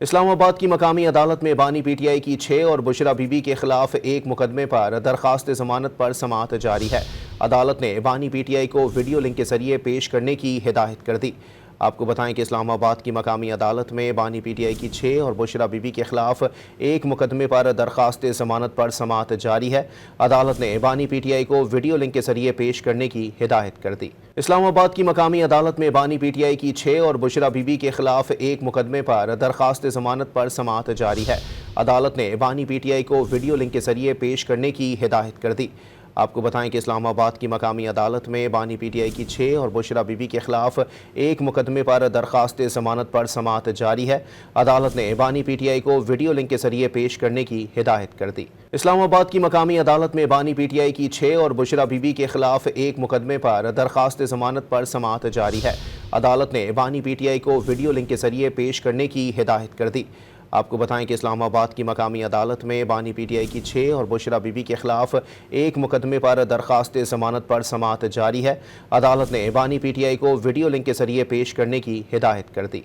اسلام آباد کی مقامی عدالت میں بانی پی ٹی آئی کی 6 اور بشرا بی بی کے خلاف ایک مقدمے پر درخواست ضمانت پر سماعت جاری ہے۔ عدالت نے بانی پی ٹی آئی کو ویڈیو لنک کے ذریعے پیش کرنے کی ہدایت کر دی۔ آپ کو بتائیں کہ اسلام آباد کی مقامی عدالت میں بانی پی ٹی آئی کی 6 اور بشرا بی بی کے خلاف ایک مقدمے پر درخواست ضمانت پر سماعت جاری ہے۔ عدالت نے بانی پی ٹی آئی کو ویڈیو لنک کے ذریعے پیش کرنے کی ہدایت کر دی۔ اسلام آباد کی مقامی عدالت میں بانی پی ٹی آئی کی 6 اور بشرا بی بی کے خلاف ایک مقدمے پر درخواست ضمانت پر سماعت جاری ہے۔ عدالت نے بانی پی ٹی آئی کو ویڈیو لنک کے ذریعے پیش کرنے کی ہدایت کر دی۔ آپ کو بتائیں کہ اسلام آباد کی مقامی عدالت میں بانی پی ٹی آئی کی 6 اور بشرا بی بی کے خلاف ایک مقدمے پر درخواست ضمانت پر سماعت جاری ہے۔ عدالت نے بانی پی ٹی آئی کو ویڈیو لنک کے ذریعے پیش کرنے کی ہدایت کر دی۔ اسلام آباد کی مقامی عدالت میں بانی پی ٹی آئی کی 6 اور بشرا بی بی کے خلاف ایک مقدمے پر درخواست ضمانت پر سماعت جاری ہے۔ عدالت نے بانی پی ٹی آئی کو ویڈیو لنک کے ذریعے پیش کرنے کی ہدایت کر دی۔ آپ کو بتائیں کہ اسلام آباد کی مقامی عدالت میں بانی پی ٹی آئی کی 6 اور بشرا بی بی کے خلاف ایک مقدمے پر درخواست ضمانت پر سماعت جاری ہے۔ عدالت نے بانی پی ٹی آئی کو ویڈیو لنک کے ذریعے پیش کرنے کی ہدایت کر دی۔